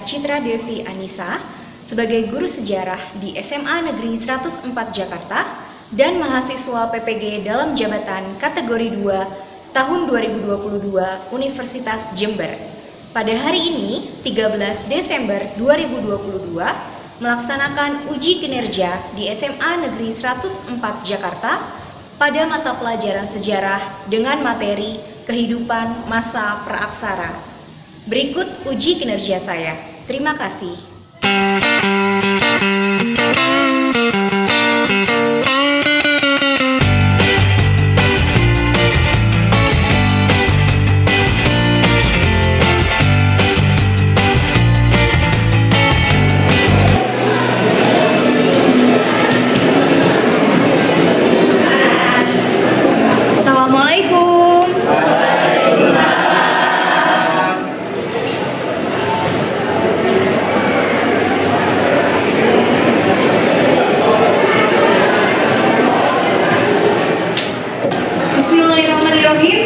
Citra Devi Anissa sebagai guru sejarah di SMA Negeri 104 Jakarta dan mahasiswa PPG dalam jabatan kategori 2 tahun 2022 Universitas Jember. Pada hari ini, 13 Desember 2022, melaksanakan uji kinerja di SMA Negeri 104 Jakarta pada mata pelajaran sejarah dengan materi kehidupan masa praaksara. Berikut uji kinerja saya. Terima kasih.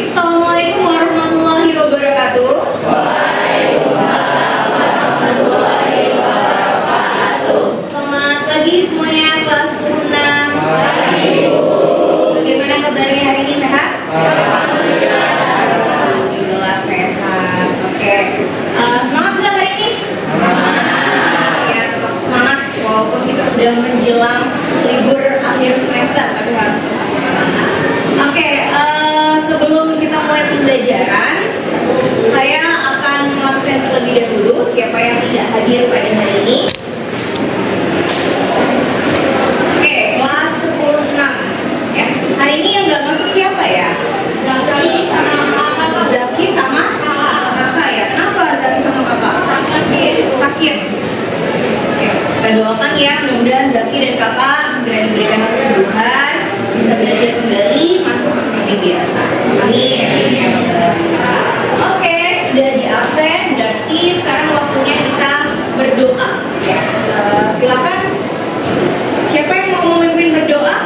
Assalamualaikum warahmatullahi wabarakatuh. Waalaikumsalam warahmatullahi wabarakatuh. Selamat pagi semuanya, kelas 6. Pagi. Bagaimana kabarnya hari ini, sehat? Alhamdulillah. Alhamdulillah sehat. Oke. Semangat nggak hari ini? Semangat. Ya, tetap semangat walaupun kita sudah menjelang libur akhir semester, tapi harus tetap semangat. Oke. Sebelum kita mulai pembelajaran, saya akan mengabsen terlebih dahulu siapa yang tidak hadir pada hari ini. Oke, kelas 10-6 ya. Hari ini yang nggak masuk siapa ya? Zaki sama Zaki sama kakak ya. Kenapa Zaki sama kakak? Sakit. Oke, kita doakan ya, mudah-mudahan Zaki dan kakak segera diberikan kesembuhan, bisa belajar kembali, masuk seperti biasa. Amin. Oke, sudah di absen, berarti sekarang waktunya kita berdoa. Ya, silakan. Siapa yang mau memimpin berdoa?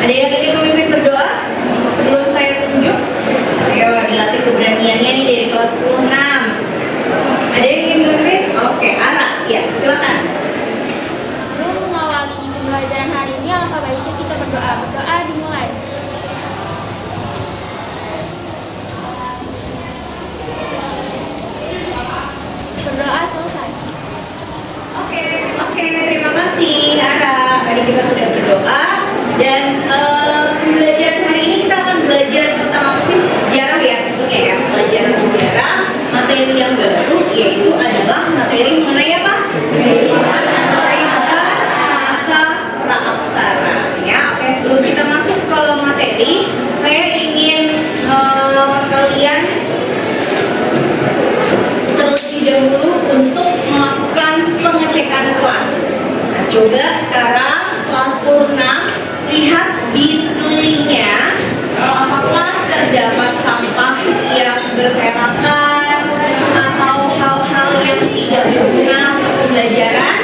Ada yang ingin memimpin berdoa? Sebelum saya tunjuk, ayo dilatih keberaniannya nih dari kelas 10-6. Ada yang ingin memimpin? Oke, Ara, ya silakan. Sebelum mengawali pembelajaran hari ini, alangkah baiknya kita berdoa. Berdoa dimulai. Berdoa selesai. Oke, terima kasih Ara. Tadi kita sudah berdoa dan pembelajaran hari ini kita akan belajar tentang apa sih? Sejarah ya tentunya ya. Pelajaran sejarah, materi yang baru yaitu adalah materi mengenai apa? Kehidupan masa praaksara. Ya, oke, sebelum kita masuk ke materi, saya ingin kalian terlebih dahulu untuk melakukan pengecekan kelas. Nah, coba sekarang kelas 10-6 lihat di sekelilingnya apakah terdapat sampah yang berserakan atau hal-hal yang tidak berguna untuk pembelajaran.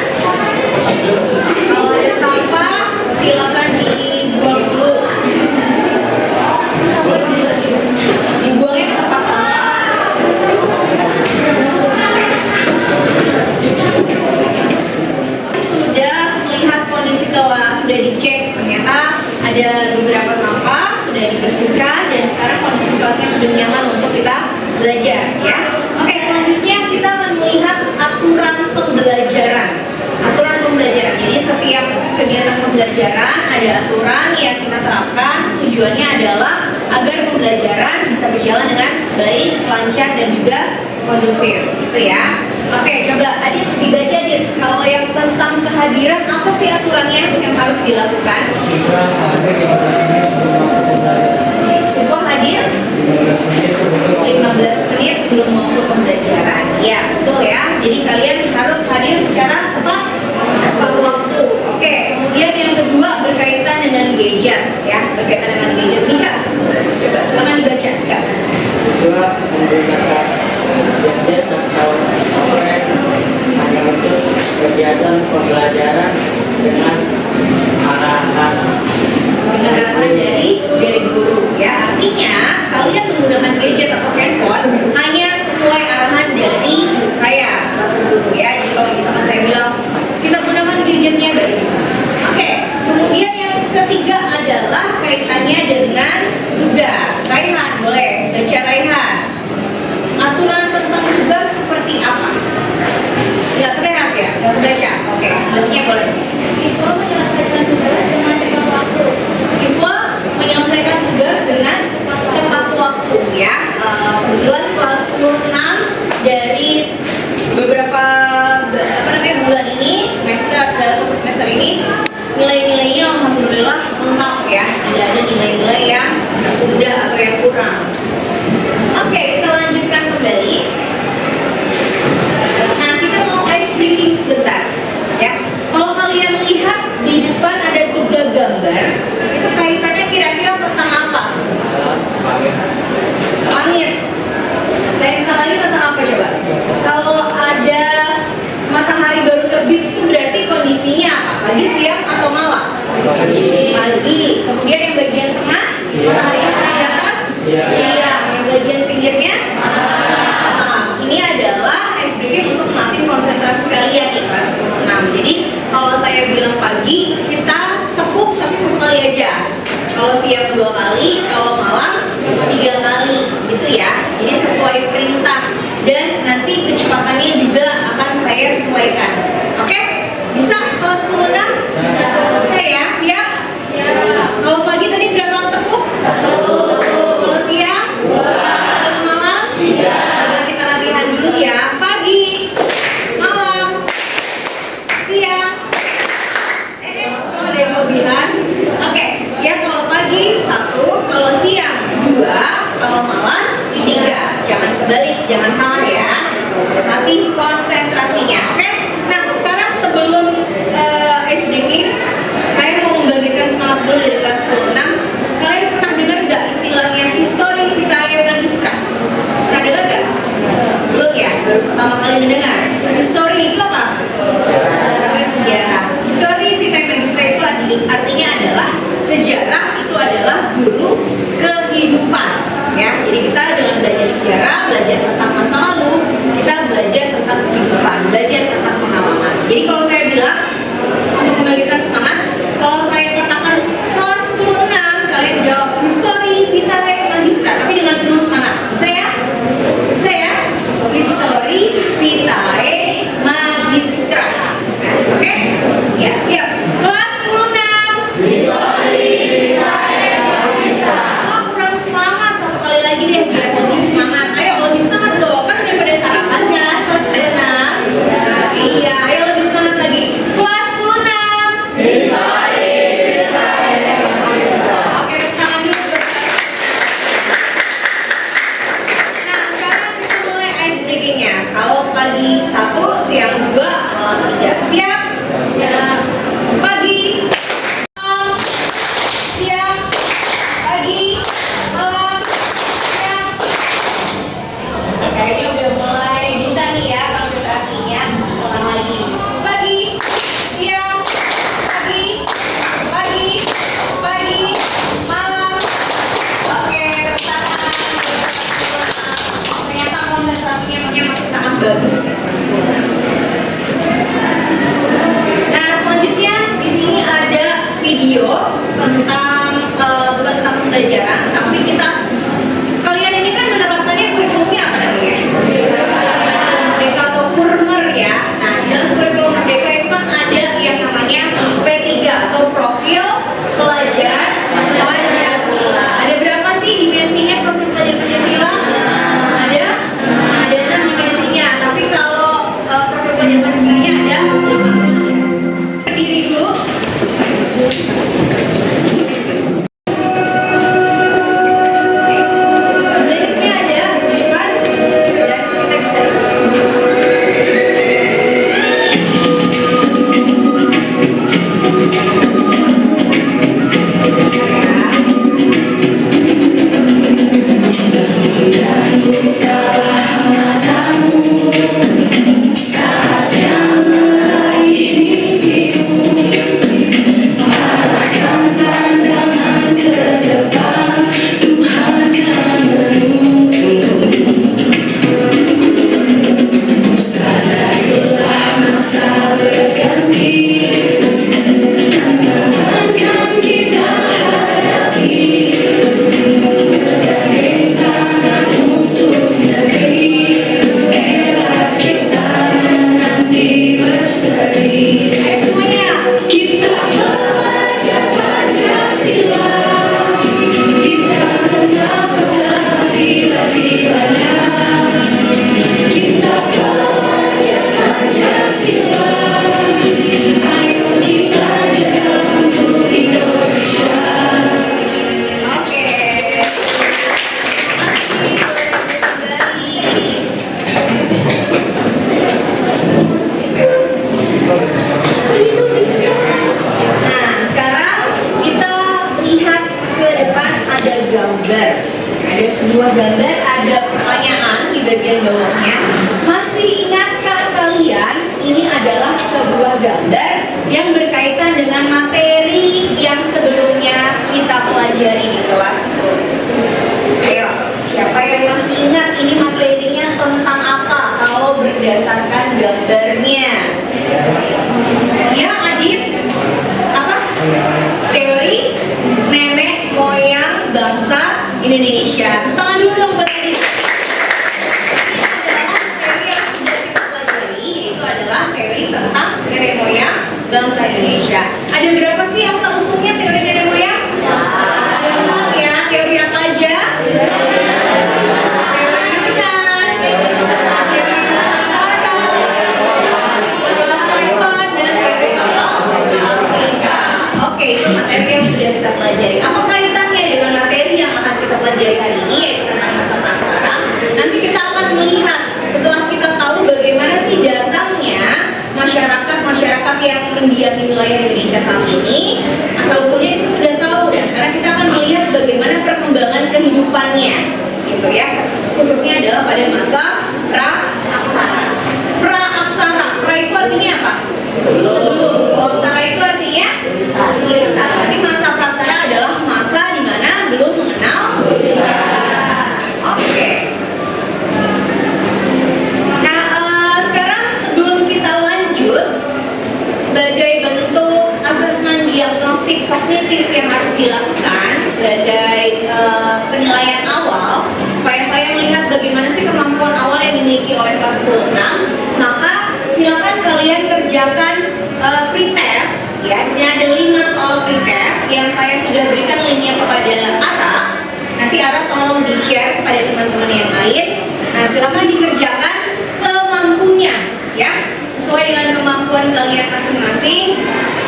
Kalau ada sampah silakan dibuang dulu. Dibuangnya ke tempat sampah. Sudah melihat kondisi kelas, sudah dicek, ternyata ada beberapa sampah sudah dibersihkan dan sekarang kondisi kelasnya sudah nyaman untuk kita belajar ya. Oke, selanjutnya kita akan melihat aturan pembelajaran. Aturan pembelajaran. Jadi setiap kegiatan pembelajaran ada aturan yang kita terapkan. Tujuannya adalah agar pembelajaran bisa berjalan dengan baik, lancar dan juga kondusif, gitu ya. Oke, coba Adit dibaca Adit. Kalau yang tentang kehadiran, apa sih aturannya yang harus dilakukan? Siswa hadir 15 menit sebelum waktu pembelajaran. Ya, betul ya. Jadi kalian harus hadir secara tepat waktu. Oke, kemudian yang kedua berkaitan dengan gadget ya, berkaitan dengan gadget. Nika, coba silakan dibaca. Nika. Siswa menggunakan gadget atau tablet hanya untuk kegiatan pembelajaran dengan arahan siang 2 kali, kalau malam 3 kali, gitu ya. Jadi sesuai perintah dan nanti kecepatannya juga akan saya sesuaikan. Oke? Bisa kelas 10 Bisa ya? Siap? Kalau pagi tadi berapa tepuk? 1. Kalau siang? 2. Kalau malam? 3. Coba kita latihan dulu ya. Pagi, malam, siang. Oh, ada yang kelebihan. Oke, ya kalau pagi 1, kalau siang 2, kalau malam 3. Jangan kebalik, jangan salah ya. Hati konsentrasinya. Oke? Nah, sekarang sebelum ice breaking, saya mau membangkitkan semangat dulu dari kelas 6. Kalian pernah dengar nggak istilahnya history vitae magistra? Pernah dengar nggak? Belum ya? Baru pertama kali mendengar. History itu apa? Sejarah. History vitae magistra itu artinya adalah sejarah itu adalah guru kehidupan. Ya, jadi kita dengan belajar sejarah, belajar tentang masa lalu, kita belajar tentang kehidupan, belajar tentang pengalaman. Jadi kalau saya bilang untuk membagikan semangat, kalau saya katakan kelas 10 kalian jawab history vitae magistra, tapi dengan penuh semangat. Bisa ya? Bisa ya? History vitae magistra. Oke? Ya, siap. Kelas 10 History vitae magistra. Oh, kurang semangat. Satu kali lagi deh biar lebih semangat. Ayo lebih semangat dong. Kan udah pada sarapan kan? Kelas 10. Iya, ayo lebih semangat lagi. Kelas 10. History vitae magistra. Oke, tepuk tangan dulu. Nah, sekarang kita mulai ice breaking-nya. Kalau pagi 1, siang 2, malam 3. Siap? Ya. Pagi, malam, siang, pagi, malam, siang. Kayaknya udah mulai bisa nih ya konsentrasinya. Ulang lagi. Pagi, siang, pagi, pagi, pagi, malam. Oke, tepuk tangan. Ternyata konsentrasinya masih sangat bagus ya, Mas. Nah, selanjutnya di sini ada video tentang bukan tentang pembelajaran, tapi kalian ini kan menerapkannya kurikulumnya apa namanya? Merdeka atau Kurmer ya. Nah, di dalam kurikulum Merdeka itu kan ada yang namanya P3 atau profil pelajar Pancasila. Ada berapa sih dimensinya profil pelajar Pancasila? Ada 6 dimensinya. Tapi kalau profil pelajar Pancasilanya ada 5. Berdiri dulu. Berikutnya ada di depan dan kita bisa sebuah gambar, ada pertanyaan di bagian bawahnya. Masih ingatkah kalian ini adalah sebuah gambar yang berkaitan dengan materi yang sebelumnya kita pelajari di kelas 10? Ayo, siapa yang masih ingat ini materinya tentang apa kalau berdasarkan gambarnya? Ya, Adit? Apa? Teori nenek moyang Indonesia. Tangan dulu dong buat ini. Teori yang sudah kita pelajari yaitu adalah teori tentang nenek moyang bangsa Indonesia. Ada berapa sih asal usulnya teori nenek moyang? Ada 4 ya. Teori apa aja? Teori Yunan, teori Nusantara, Taiwan, dan teori Afrika. Oke, itu materi yang sudah kita pelajari. Apa kaitannya dengan materi yang akan kita pelajari hari ini, yaitu tentang masa praksara? Nanti kita akan melihat setelah kita tahu bagaimana sih datangnya masyarakat yang mendiami wilayah Indonesia saat ini. Asal usulnya kita sudah tahu, dan sekarang kita akan melihat bagaimana perkembangan kehidupannya, gitu ya. Khususnya adalah pada masa pra-aksara. Pra-aksara, pra itu artinya apa? Sebelum. Aksara itu artinya tulisan. Jadi masa praksara adalah masa di mana belum mengenal tulisan. Oke. Nah, sekarang sebelum kita lanjut, sebagai bentuk asesmen diagnostik kognitif yang harus dilakukan sebagai penilaian awal, supaya saya melihat bagaimana sih kemampuan awal yang dimiliki oleh kelas 10-6, maka silakan kalian kerjakan pretest. Ya, di sini ada 5 soal pretest yang saya sudah berikan linknya kepada Ara. Nanti Ara tolong di-share kepada teman-teman yang lain. Nah, silakan dikerjakan semampunya, ya, sesuai dengan kemampuan kalian masing-masing.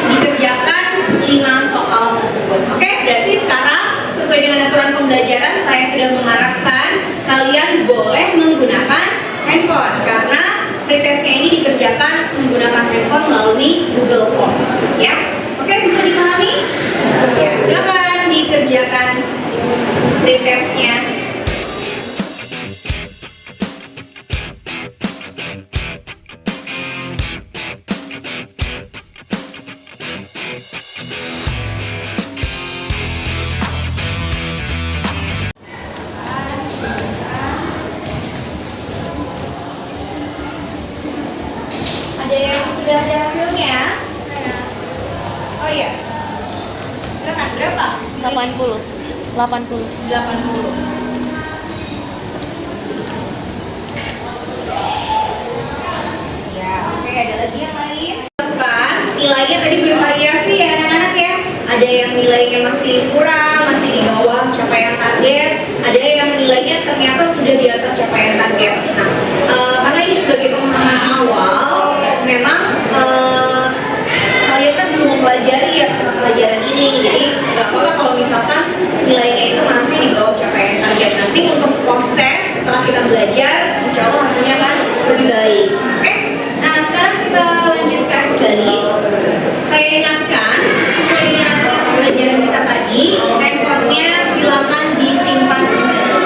Dikerjakan 5 soal tersebut. Oke, berarti sekarang sesuai dengan aturan pembelajaran saya sudah mengarahkan kalian boleh menggunakan handphone karena pretestnya ini dikerjakan menggunakan handphone melalui Google Form, ya. Oke, bisa dipahami? Ya, silakan dikerjakan pretestnya. Ada yang sudah ada hasilnya? Oh iya. Silakan, berapa? 80. 80. Ya, oke, ada lagi yang lain? Bukan, nilainya tadi bervariasi ya anak-anak ya. Ada yang nilainya masih kurang, masih di bawah capaian target. Ada yang nilainya ternyata sudah di atas capaian target. Nah, karena ini sebagai pemahaman awal, memang kalian kan belum mempelajari ya tentang pelajaran ini. Jadi nggak apa-apa kalau misalkan nilainya itu masih di bawah capaian target. Nanti untuk post test setelah kita belajar, insya Allah hasilnya kan lebih baik. Oke? Nah, sekarang kita lanjutkan kembali. Saya ingatkan sesuai dengan aturan pembelajaran kita tadi, handphonenya silakan disimpan kembali.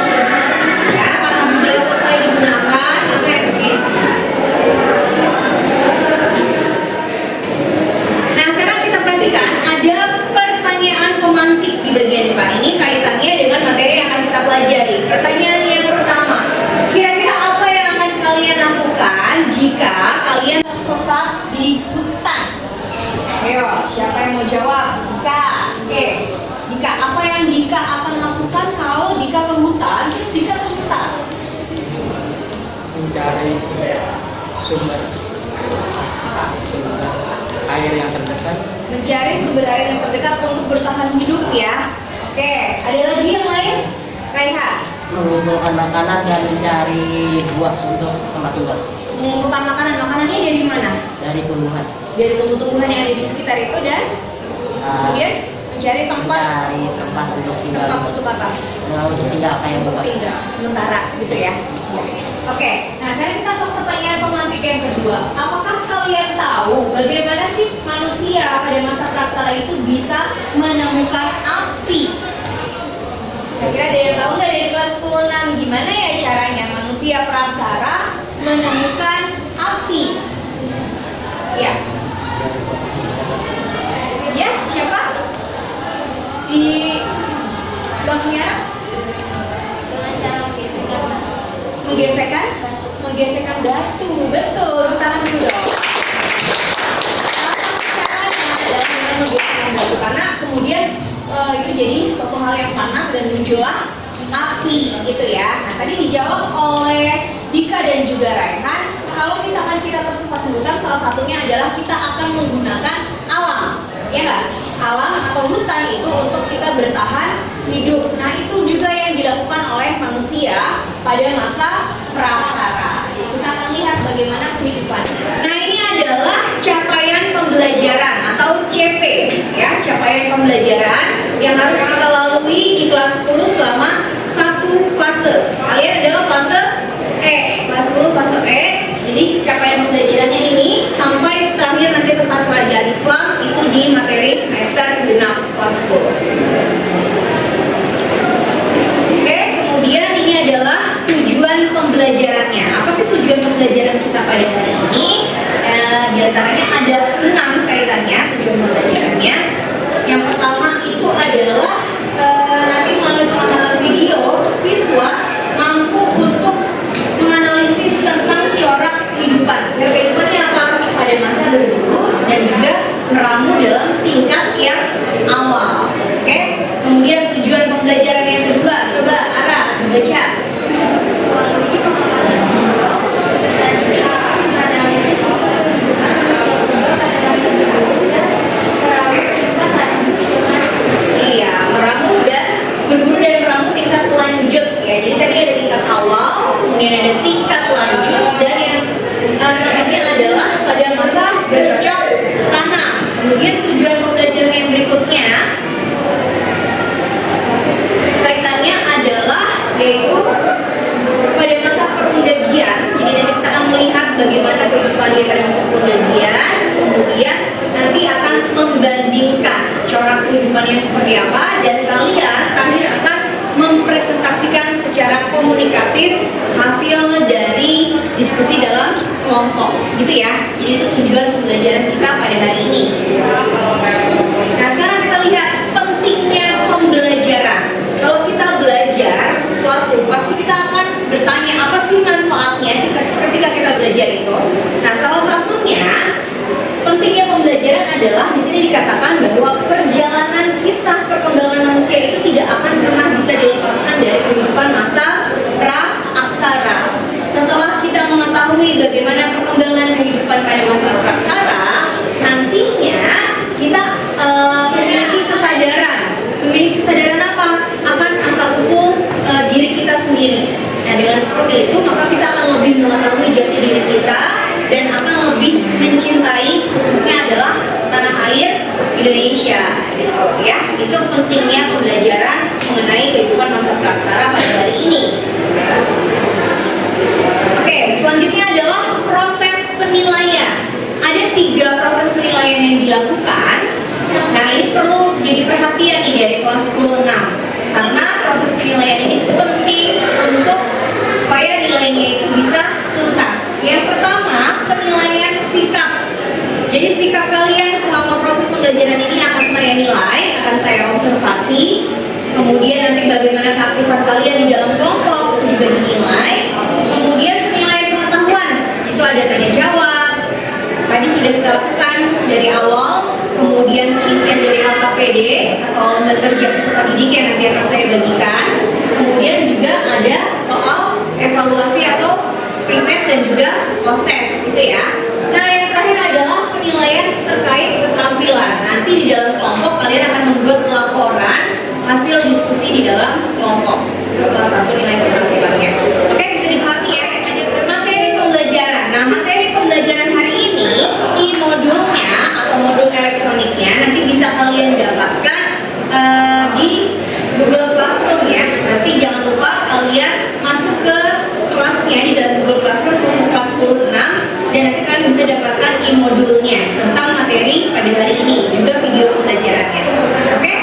Ya, karena sudah selesai digunakan, maka handphonenya disimpan. Nah, sekarang kita perhatikan ada pertanyaan pemantik di bagian depan ini kaitannya dengan materi yang akan kita pelajari. Pertanyaan yang pertama, kira-kira apa yang akan kalian lakukan jika kalian tersesat di hutan? Ayo, siapa yang mau jawab? Dika. Oke. Dika, apa yang Dika akan lakukan kalau Dika ke hutan terus Dika tersesat? Mencari sumber air yang terdekat. Mencari sumber air yang terdekat untuk bertahan hidup ya. Oke, ada lagi yang lain? Raihan, Mengumpulkan makanan dan mencari buah untuk tempat tinggal. mengumpulkan makanannya dari mana? Dari tumbuhan. Dari tumbuh-tumbuhan yang ada di sekitar itu dan kemudian mencari tempat untuk tinggal. tempat untuk apa? Untuk tinggal kayak Untuk buah. tinggal sementara gitu ya. Oke, nah sekarang kita ke pertanyaan pemantik yang kedua. Apakah kalian tahu bagaimana sih manusia pada masa praksara itu bisa menemukan api? Kira-kira ada yang tahu nggak dari kelas 10-6 gimana ya caranya manusia praksara menemukan api? Ya. Ya, siapa? Di belakangnya? Dengan cara menggesekkan batu. Betul, tahan dulu dong. Caranya adalah dengan menggesekkan batu karena kemudian itu jadi suatu hal yang panas dan muncullah api gitu ya. Nah tadi dijawab oleh Dika dan juga Raihan, kalau misalkan kita tersesat di hutan, salah satunya adalah kita akan menggunakan alam, ya nggak? Alam atau hutan itu untuk kita bertahan hidup. Nah itu juga yang dilakukan oleh manusia pada masa praksara. Jadi kita akan lihat bagaimana kehidupan. Nah ini adalah capaian pembelajaran atau CP ya, capaian pembelajaran yang harus kita lalui di kelas 10 selama satu fase. Kalian adalah fase E, kelas 10 fase E. Jadi capaian pembelajarannya ini sampai terakhir nanti tentang kerajaan Islam itu di materi semester genap kelas 10. Oke, kemudian ini adalah tujuan pembelajarannya. Apa sih tujuan pembelajaran kita pada hari ini? Di antaranya ada 6 kaitannya tujuan pembelajarannya. Yang pertama itu adalah nanti melalui pengamalan video siswa mampu untuk menganalisis tentang corak kehidupan. Corak kehidupannya apa? Pada masa berguru dan juga meramu dalam tingkat yang awal. Oke? Kemudian tujuan pembelajaran yang kedua, coba Ara baca. Iya, meramu dan berguru dan meramu tingkat lanjut ya. Jadi tadi ada tingkat awal, kemudian ada tingkat lanjut, dan yang selanjutnya adalah pada masa bercocok tanam. Kemudian tujuan pembelajaran yang berikutnya kaitannya adalah yaitu pada masa perundagian. Jadi nanti kita akan melihat bagaimana kehidupan dia pada masa perundagian, kemudian nanti akan membandingkan corak kehidupannya seperti apa, dan kalian terakhir akan mempresentasikan secara komunikatif hasil dari diskusi dalam kelompok gitu ya. Jadi itu tujuan pembelajaran kita pada hari ini. Nah sekarang kita lihat pentingnya pembelajaran. Kalau kita belajar sesuatu pasti kita akan bertanya apa sih manfaatnya ketika kita belajar itu. Nah salah satunya pentingnya pembelajaran adalah di sini dikatakan bahwa perjalanan kisah perkembangan manusia itu tidak akan pernah bisa dilepaskan dari kehidupan masa pra-aksara. Setelah kita mengetahui bagaimana perkembangan kehidupan pada masa praksara, nantinya kita memiliki kesadaran. Memiliki kesadaran apa? Akan asal-usul diri kita sendiri. Nah dengan seperti itu maka kita akan lebih mengetahui jati diri kita dan akan lebih mencintai khususnya adalah tanah air Indonesia gitu ya. Itu pentingnya pembelajaran mengenai kehidupan masa praksara pada hari ini. Oke, selanjutnya adalah proses penilaian. Ada 3 proses penilaian yang dilakukan. Nah ini perlu jadi perhatian nih dari kelas 10-6, karena proses penilaian ini penting untuk supaya nilainya itu bisa tuntas. Yang pertama, penilaian sikap. Jadi sikap kalian selama proses pembelajaran ini akan saya nilai, akan saya observasi. Kemudian nanti bagaimana keaktifan kalian di dalam kelompok itu juga dinilai. Kemudian penilaian pengetahuan, itu ada tanya jawab. Tadi sudah kita lakukan dari awal. Kemudian pengisian dari LKPD atau lembaga kerja peserta didik yang nanti akan saya bagikan. Kemudian juga ada soal evaluasi atau pretest dan juga post-test gitu ya. Nah yang terakhir adalah penilaian terkait keterampilan. Nanti di dalam kelompok kalian akan membuat laporan hasil diskusi di dalam kelompok. Itu salah satu nilai keterampilannya. Oke, bisa dipahami ya. Ada materi pembelajaran. Nah materi pembelajaran hari ini modulnya atau modul elektroniknya nanti bisa kalian dapatkan di Google Classroom ya. Nanti jangan lupa kalian masuk ke kelasnya di dalam Google Classroom khusus kelas 10-6, dan nanti kalian bisa dapatkan e-modulnya tentang materi pada hari ini, juga video pembelajarannya. Oke?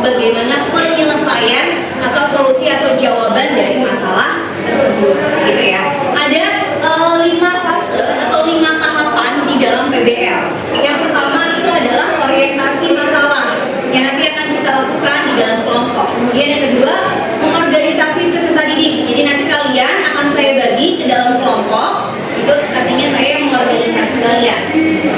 bagaimana penyelesaian atau solusi atau jawaban dari masalah tersebut, gitu ya. Ada 5 fase atau 5 tahapan di dalam PBL. Yang pertama itu adalah orientasi masalah yang nanti akan kita lakukan di dalam kelompok. Kemudian yang kedua, mengorganisasi peserta didik. Jadi nanti kalian akan saya bagi ke dalam kelompok. Itu artinya saya mengorganisasi kalian.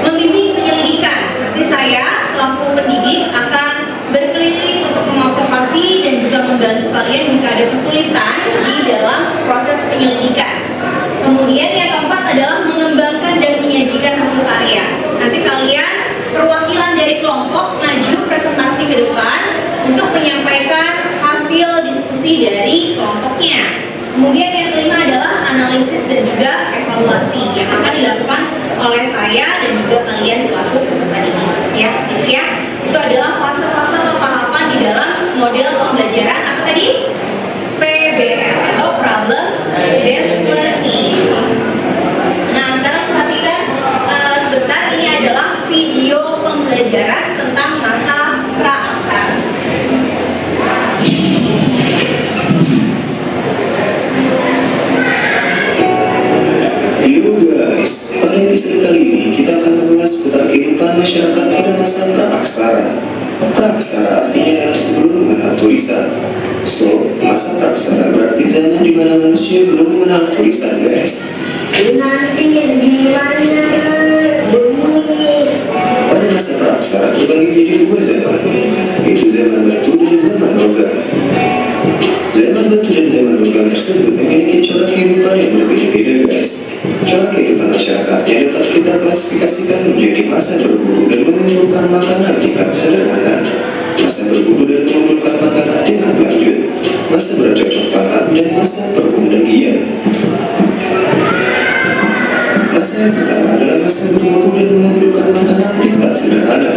Membimbing penyelidikan. Nanti saya selaku pendidik akan berkeliling untuk mengobservasi dan juga membantu kalian jika ada kesulitan di dalam proses penyelidikan. Kemudian yang keempat adalah mengembangkan dan menyajikan hasil karya. Nanti kalian perwakilan dari kelompok maju presentasi ke depan untuk menyampaikan hasil diskusi dari kelompoknya. Kemudian yang kelima adalah analisis dan juga evaluasi yang akan dilakukan oleh saya dan juga kalian selaku peserta didik. Ya, itu ya. Itu adalah fase-fase atau tahapan di dalam model pembelajaran apa tadi? PBL atau Problem Based Learning. Nah, sekarang perhatikan sebentar, ini adalah video pembelajaran tentang masa praaksara. Yo guys, pada episode kali ini kita akan membahas seputar kehidupan masyarakat pada masa praaksara. Praaksara artinya adalah sebelum mengenal tulisan. So, masa praaksara berarti zaman di mana manusia belum mengenal tulisan, guys. Pada masa praaksara terbagi menjadi 2 zaman, yaitu zaman batu dan zaman logam. Zaman batu dan zaman logam tersebut memiliki corak kehidupan yang berbeda-beda, guys. Corak kehidupan masyarakatnya dapat kita klasifikasikan menjadi masa berburu dan mengumpulkan makanan tingkat sederhana, masa berburu dan mengumpulkan makanan tingkat lanjut, masa bercocok tanam, dan masa perundagian. Masa yang pertama adalah masa berburu dan mengumpulkan makanan tingkat sederhana.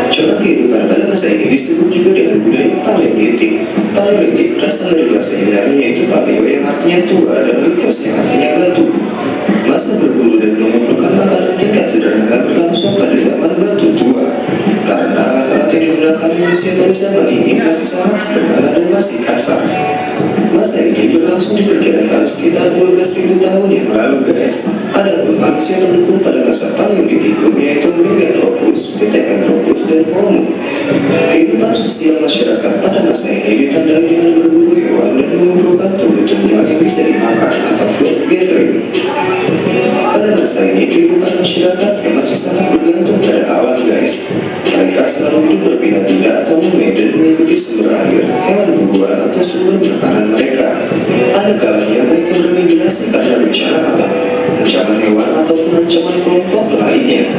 Corak kehidupan pada masa ini disebut juga dengan budaya paleolitik. Paleolitik berasal dari bahasa Yunani yaitu paleo yang artinya tua dan litos yang artinya batu. Masa berburu dan mengumpulkan makanan tingkat sederhana berlangsung pada zaman batu tua. Karena alat-alat yang digunakan manusia pada zaman ini masih sangat sederhana dan masih kasar. Masa ini berlangsung diperkirakan sekitar 12.000 tahun yang lalu, guys. Adapun manusia mendukung pada masa Paleolitikum yaitu Meganthropus, Pithecanthropus, dan Homo. Kehidupan sosial masyarakat pada masa ini ditandai dengan berburu hewan dan mengumpulkan tumbuh-tumbuhan yang bisa dimakan atau food gathering. Pada masa ini kehidupan masyarakat yang masih sangat bergantung pada alam, guys. Mereka selalu hidup berpindah-pindah atau memedar mengikuti sumber air, hewan buruan atau sumber makanan mereka. Ada kalanya mereka bermigrasi karena bencana alam, ancaman hewan ataupun ancaman kelompok lainnya.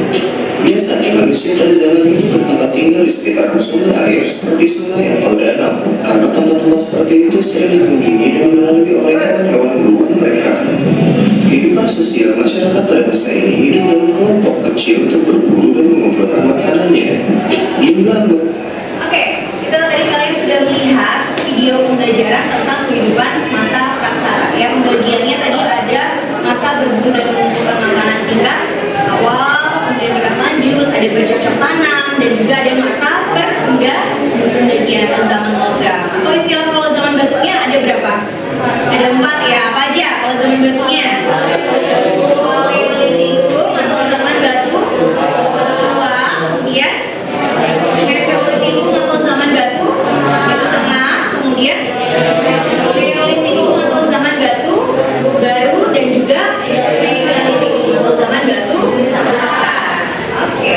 Biasanya manusia pada zaman ini bertempat tinggal di sekitar sumber air seperti sungai atau danau, karena tempat-tempat seperti itu sering dikunjungi dan dilalui oleh hewan-hewan buruan mereka. Kehidupan sosial masyarakat pada masa ini hidup dalam kelompok kecil untuk berburu dan mengumpulkan makanannya. Oke, itu tadi kalian sudah melihat video pembelajaran tentang kehidupan masa praaksara. Yang pembagiannya tadi ada masa berburu dan mengumpulkan makanan tingkat awal, kemudian tingkat lanjut, ada bercocok tanam, dan juga ada masa perundagian atau zaman logam. Atau istilah kalau zaman batunya ada berapa? Ada 4 ya, apa aja kalau zaman batunya? Paleolitikum atau zaman batu tua, kemudian Mesolitikum atau zaman batu tengah, kemudian Neolitikum atau zaman batu baru, dan juga Megalitikum atau zaman batu besar. Oke.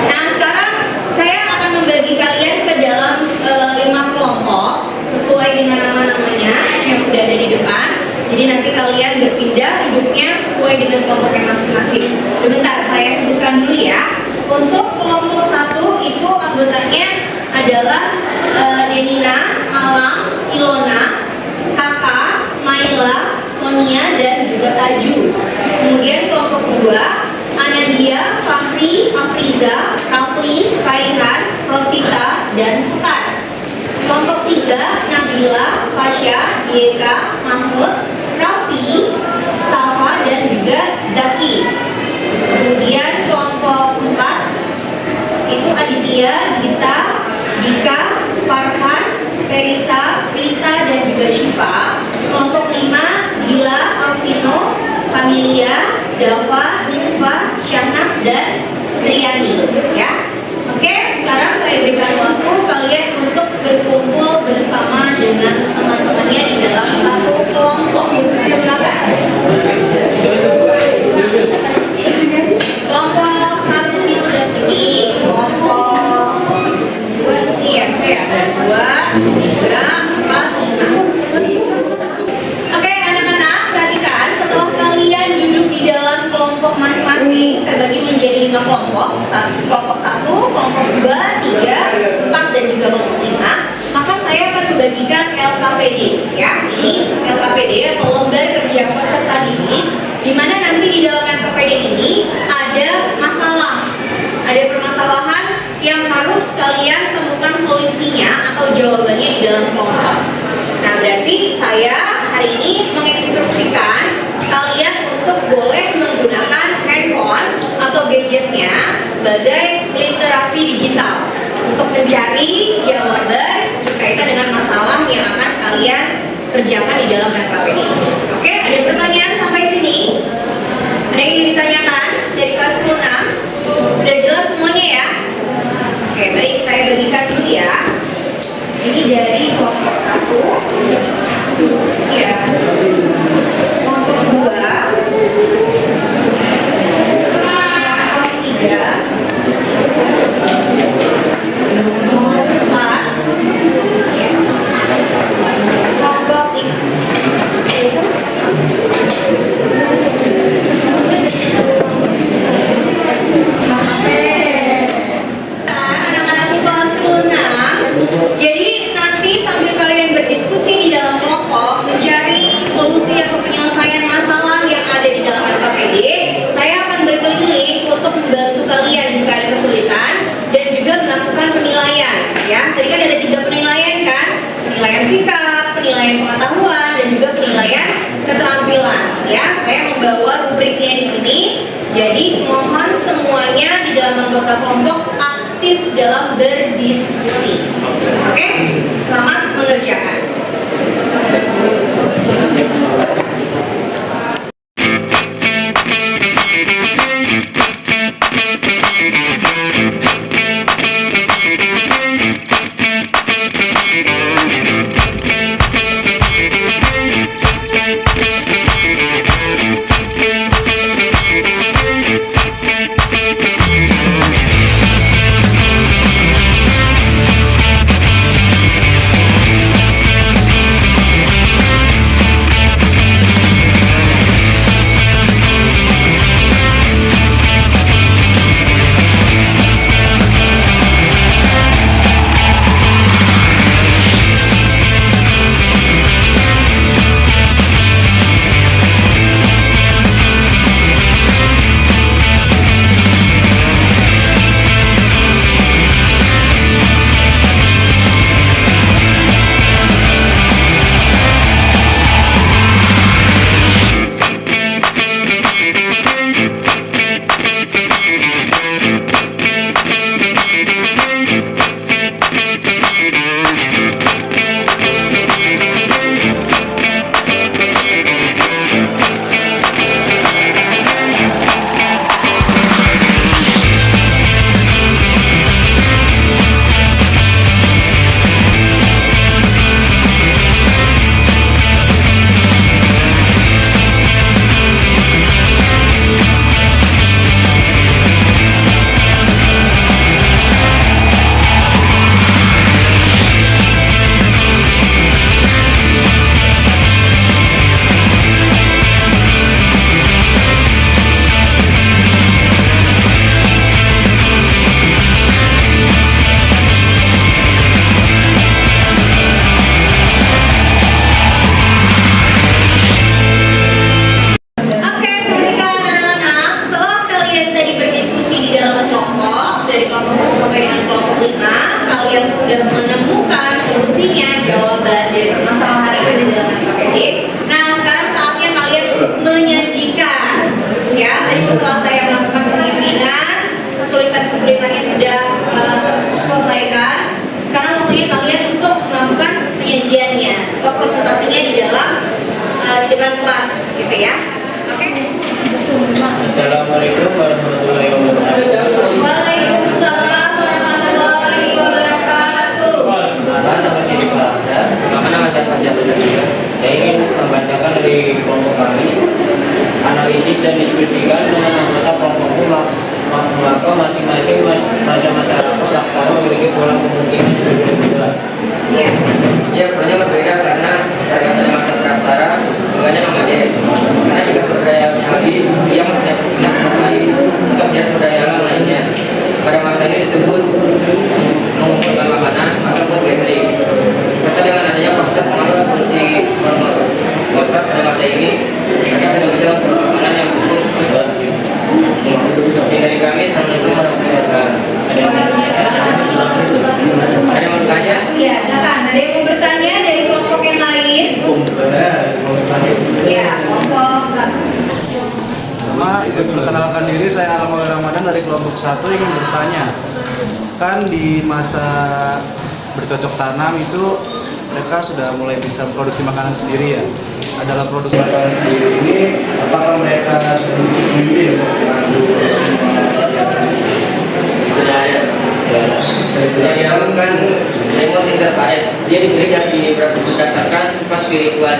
Nah, sekarang saya akan membagi kalian ke dalam 5 kelompok sesuai dengan nama-namanya yang sudah ada di depan. Jadi nanti kalian berpindah duduknya sesuai dengan kelompoknya masing-masing. Sebentar, saya sebutkan dulu ya. Untuk kelompok 1 itu anggotanya adalah Denina, Alam, Ilona, Kakak, Maila, Sonia, dan juga Taju. Kemudian kelompok 2, Anadia, Fahri, Afriza, Rafli, Raihan, Rosita, dan Sekar. Kelompok 3, Nabila, Fasya, Dieka, Mahmud, Raffi, Safa, dan juga Zaki. Kemudian kelompok 4, Dika, Farhan, Perisa, Rita, dan juga Syifa. Kelompok 5, Gila, Alvino, Familia, Dava, Nisfa, Syahnas, dan Triani. Ya. Oke, sekarang saya berikan waktu kalian untuk berkumpul bersama dengan teman-temannya di dalam satu kelompok. Silakan. Kelompok 1 di sebelah sini, kelompok 2 di sini ya, saya ada 2, 3, 4, 5. Oke, anak-anak, perhatikan setelah kalian duduk di dalam kelompok masing-masing terbagi menjadi 5 kelompok, kelompok 1, kelompok 2, 3, 4, dan juga kelompok 5, maka saya akan membagikan LKPD ya. Ini LKPD atau lembar kerja peserta didik, di mana nanti di dalam LKPD ini ada masalah, ada permasalahan yang harus kalian temukan solusinya atau jawabannya di dalam kelompok. Nah, berarti saya hari ini menginstruksikan kalian untuk boleh menggunakan handphone atau gadgetnya sebagai literasi digital untuk mencari jawaban berkaitan dengan masalah yang akan kalian kerjakan di dalam LKPD. Oke, ada pertanyaan sampai sini? Ada yang ingin ditanyakan dari kelas 6? Sudah jelas semuanya ya? Oke, baik, saya bagikan dulu ya. Ini dari kelompok 1. Ya. Kelompok 2. Kelompok 3. Kelompok 4. Ya. Kelompok 5. Anak-anak di kelas 6, jadi nanti sambil kalian berdiskusi di dalam kelompok mencari solusi atau penyelesaian masalah yang ada di dalam LKPD, saya akan berkeliling untuk membantu kalian jika ada kesulitan dan juga melakukan penilaian ya. Tadi kan ada 3 penilaian kan? Penilaian sikap, penilaian pengetahuan, dan juga penilaian keterampilan ya. Saya membawa rubriknya di sini. Jadi mohon semuanya di dalam anggota kelompok aktif dalam berdiskusi. Oke? Selamat mengerjakan. atau presentasinya di depan kelas gitu ya. Oke? Assalamualaikum warahmatullahi wabarakatuh. Waalaikumsalam warahmatullahi wabarakatuh. Perkenalkan, nama saya Dipalasa. Nama saya Fajar. Saya ingin membacakan dari kelompok kami. Analisis dan diskusikan dengan anggota kelompokku maka masing-masing masyarakat praksara memiliki pola kemungkinan yang berbeda. Ya, perannya berbeda karena masyarakat dan masa praksara hubungannya memadai. Karena jika sumber daya habis, dia mempunyai kemungkinan lain untuk mencari sumber daya alam lainnya. Pada masa ini disebut mengumpulkan makanan ataupun gathering. Serta dengan adanya proses pengaruh fungsi kontras pada masa ini, mereka sudah bisa makanan yang cukup berhasil. Dari kami, assalamualaikum warahmatullahi wabarakatuh. Ada yang mau bertanya? Iya, silakan. Ada yang mau bertanya dari kelompok yang lain? Ya, kelompok satu. Pertama, izin perkenalkan diri, saya Alam Ramadan dari kelompok 1 ingin bertanya. Kan di masa bercocok tanam itu mereka sudah mulai bisa produksi makanan sendiri ya. Adalah produksi makanan sendiri ini, apakah mereka sudah memilih Sudah ada. Sudah dilakukan remote interface. Dia diberi berdasarkan sifat spiritual.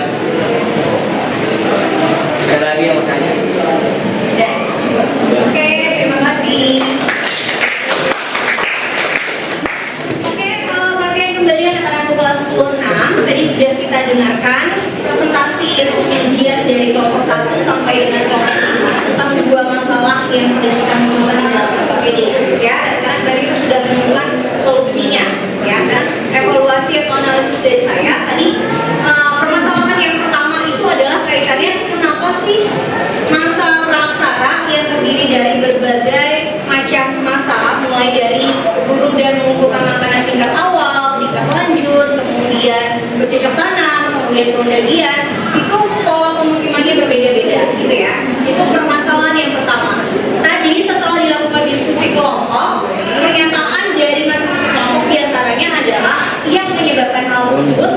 Sekali lagi yang bertanya. Oke, terima kasih. Oke, kalau perhatian kembali anak-anak kelas 26, tadi sudah kita dengarkan presentasi atau penyajian dari kelompok 1 sampai dengan kelompok 5 tentang dua masalah yang sudah kita munculkan di dalam PPD. Ya, dan sekarang berarti kita sudah menemukan solusinya. Ya, sekarang evaluasi atau analisis dari saya tadi permasalahan yang pertama itu adalah kaitannya kenapa sih masa praksara yang terdiri dari berbagai macam masa, mulai dari guru dan mengumpulkan makanan tingkat awal, tingkat lanjut, kemudian bercocok tanam, kemudian pendagian, itu pola pemukimannya berbeda-beda gitu ya. Itu permasalahan yang pertama. Tadi setelah dilakukan diskusi kelompok, pernyataan dari masing-masing kelompok diantaranya adalah yang menyebabkan hal tersebut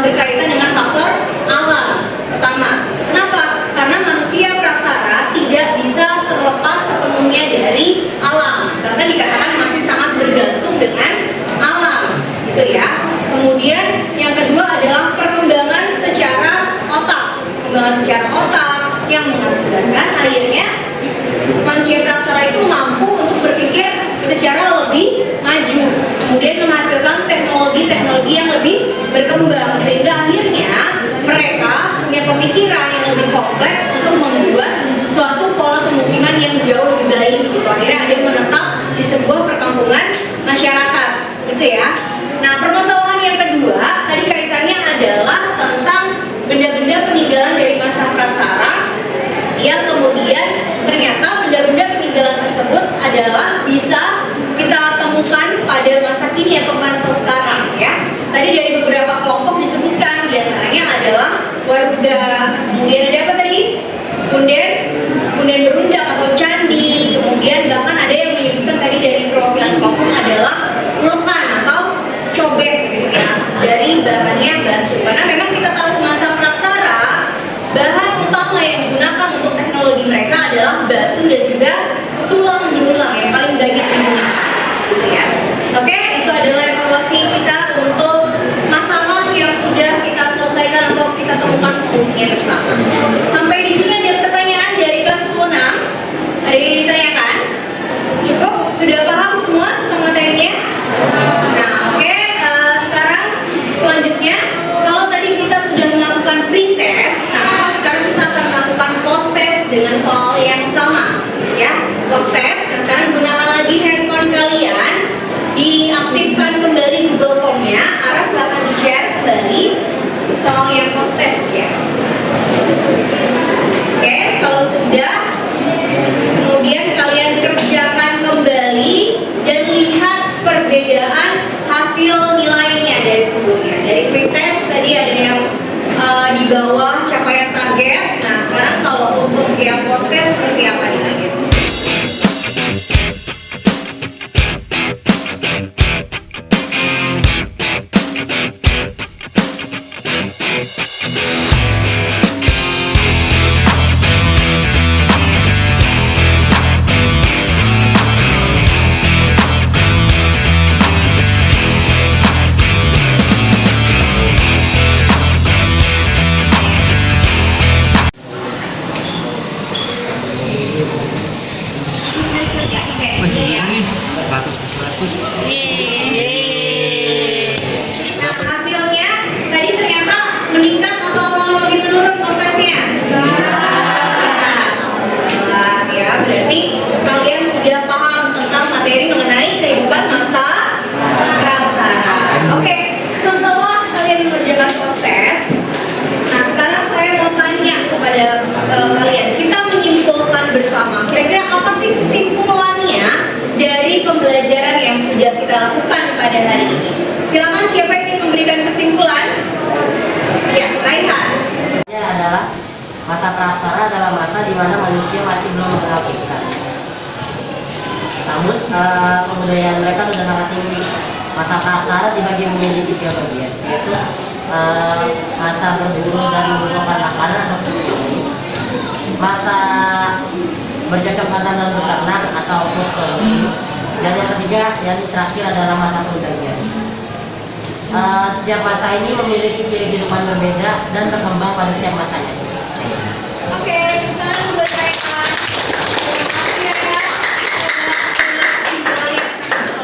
berkaitan dengan faktor alam. Pertama, kenapa? Karena manusia praksara tidak bisa terlepas sepenuhnya dari alam, karena dikatakan masih sangat bergantung dengan alam, gitu ya. Kemudian yang kedua adalah perkembangan secara otak yang mengakibatkan akhirnya manusia praksara itu mampu untuk berpikir secara lebih maju, kemudian menghasilkan teknologi yang lebih berkembang, sehingga akhirnya mereka punya pemikiran yang lebih kompleks untuk membuat suatu pola pemukiman yang jauh lebih baik gitu. Akhirnya ada yang menetap di sebuah perkampungan masyarakat gitu ya. Nah, permasalahan yang kedua tadi kaitannya adalah tentang benda-benda peninggalan dari masa praksara yang kemudian ternyata benda-benda peninggalan tersebut adalah bisa kita temukan pada masa kini atau masa sekarang ya. Tadi dari beberapa kelompok disebutkan, diantaranya adalah warga, kemudian ada apa tadi? Punden berundak atau candi, kemudian bahkan ada yang menyebutkan tadi dari perwakilan kelompok adalah ulekan atau cobek gitu ya, dari bahannya batu. Karena memang kita tahu masa praksara bahan utama yang digunakan untuk teknologi mereka adalah batu dan juga tulang belulang yang paling banyak digunakan gitu ya. Oke, itu adalah evaluasi kita untuk masalah yang sudah kita selesaikan atau kita temukan solusinya bersama. Sampai di sini ada pertanyaan dari kelas 10. Ada yang ditanyakan? Cukup? Sudah paham semua tentang materinya? Nah, oke. Sekarang selanjutnya, kalau tadi kita sudah melakukan pre-test, nah maka sekarang kita akan melakukan post-test dengan soal yang sama ya, post-test. Dan sekarang gunakan lagi handphone kalian, diaktifkan kembali Google Form-nya, Aras akan di-share kembali soal yang post-test ya. pembelajaran yang sudah kita lakukan pada hari ini. Silakan siapa yang ingin memberikan kesimpulan? Ya, Raihan. Adalah masa praksara adalah masa di mana manusia masih belum mengenal kita. Namun kebudayaan mereka sudah sangat tinggi. Masa praksara dibagi menjadi 3 bagian, yaitu masa berburu dan mengumpulkan makanan atau kebun, masa bercocok tanam dan beternak atau produksi, dan yang ketiga yang terakhir adalah masa pergantian. Setiap masa ini memiliki ciri kehidupan berbeda dan berkembang pada setiap masanya. Oke, tepuk tangan buat Raihan.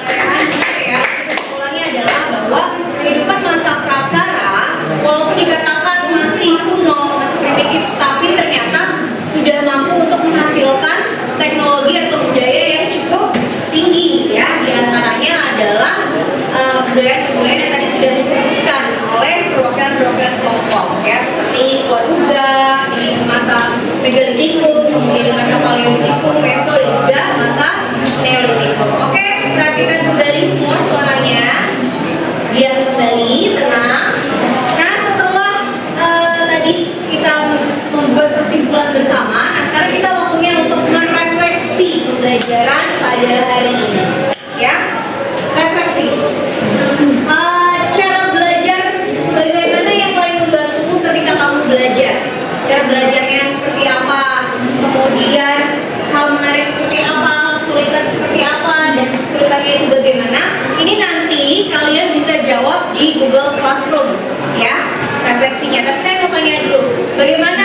Terima kasih ya. Kesimpulannya adalah bahwa kehidupan masa praksara walaupun dikatakan masih kuno, masih primitif, tapi ternyata sudah mampu untuk menghasilkan teknologi atau budaya yang cukup tinggi ya. Di antaranya adalah budaya-budaya yang tadi sudah disebutkan oleh perwakilan-perwakilan kelompok ya, seperti Waruga di masa Megalitikum, kemudian di masa Paleolitikum, Meso, dan juga masa Neolitikum. Oke, perhatikan kembali semua suaranya, biar kembali tenang. Nah, setelah tadi kita membuat kesimpulan bersama, nah sekarang kita waktunya untuk merefleksi pembelajaran pada hari ini ya. Refleksi. Cara belajar, bagaimana yang paling membantumu ketika kamu belajar? Cara belajarnya seperti apa? Kemudian hal menarik seperti apa? Kesulitan seperti apa? Dan kesulitannya itu bagaimana? Ini nanti kalian bisa jawab di Google Classroom ya, refleksinya. Tapi saya mau tanya dulu, bagaimana